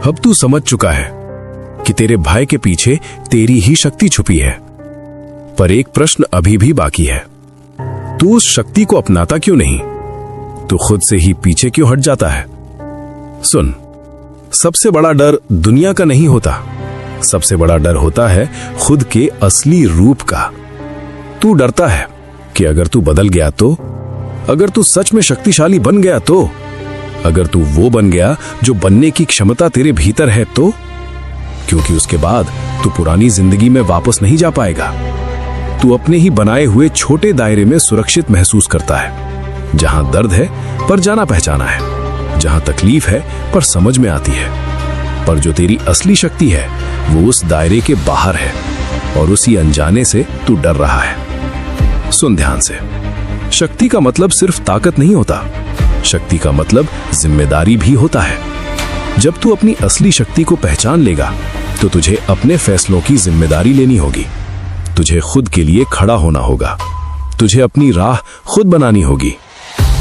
अब तू समझ चुका है कि तेरे भाई के पीछे तेरी ही शक्ति छुपी है, पर एक प्रश्न अभी भी बाकी है। तू उस शक्ति को अपनाता क्यों नहीं? तू खुद से ही पीछे क्यों हट जाता है? सुन, सबसे बड़ा डर दुनिया का नहीं होता, सबसे बड़ा डर होता है खुद के असली रूप का। तू डरता है कि अगर तू बदल गया तो, अगर तू सच में शक्तिशाली बन गया तो, अगर तू वो बन गया जो बनने की क्षमता तेरे भीतर है तो, क्योंकि उसके बाद तू पुरानी जिंदगी में वापस नहीं जा पाएगा। तू अपने ही बनाए हुए छोटे दायरे में सुरक्षित महसूस करता है, जहां दर्द है पर जाना पहचाना है, जहां तकलीफ है पर समझ में आती है। पर जो तेरी असली शक्ति है वो उस दायरे के बाहर है, और उसी अनजाने से तू डर रहा है। सुन ध्यान से, शक्ति का मतलब सिर्फ ताकत नहीं होता, शक्ति का मतलब जिम्मेदारी भी होता है। जब तू अपनी असली शक्ति को पहचान लेगा तो तुझे अपने फैसलों की जिम्मेदारी लेनी होगी, तुझे खुद के लिए खड़ा होना होगा, तुझे अपनी राह खुद बनानी होगी,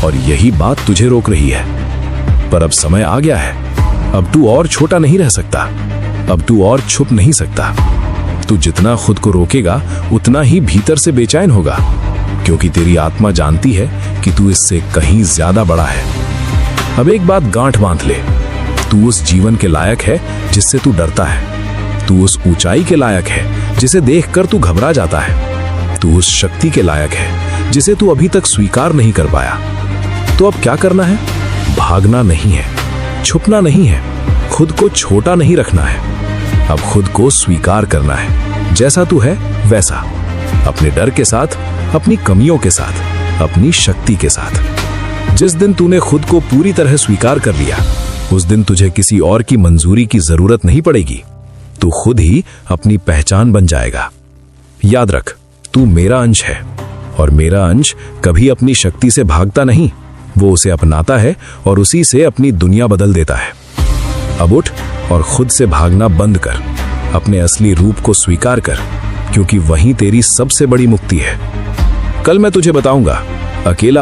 और यही बात तुझे रोक रही है। पर अब समय आ गया है, अब तू और छोटा नहीं रह सकता, अब तू और छुप नहीं सकता। तू जितना खुद को रोकेगा उतना ही भीतर से बेचैन होगा, क्योंकि तेरी आत्मा जानती है कि तू इससे कहीं ज्यादा बड़ा है। अब एक बात गांठ बांध ले, तू उस जीवन के लायक है जिससे तू डरता है, तू उस ऊंचाई के लायक है जिसे देखकर तू घबरा जाता है, तू उस शक्ति के लायक है जिसे तू अभी तक स्वीकार नहीं कर पाया। तो अब क्या करना है? भागना नहीं है, छुपना नहीं है, खुद को छोटा नहीं रखना है। अब खुद को स्वीकार करना है, जैसा तू है वैसा, अपने डर के साथ, अपनी कमियों के साथ, अपनी शक्ति के साथ। जिस दिन तूने खुद को पूरी तरह स्वीकार कर लिया, उस दिन तुझे किसी और की मंजूरी की जरूरत नहीं पड़ेगी, तू खुद ही अपनी पहचान बन जाएगा। याद रख, तू मेरा अंश है, और मेरा अंश कभी अपनी शक्ति से भागता नहीं, वो उसे अपनाता है और उसी से अपनी दुनिया बदल देता है। अब उठ और खुद से भागना बंद कर, अपने असली रूप को स्वीकार कर, क्योंकि वहीं तेरी सबसे बड़ी मुक्ति है। कल मैं तुझे बताऊंगा अकेला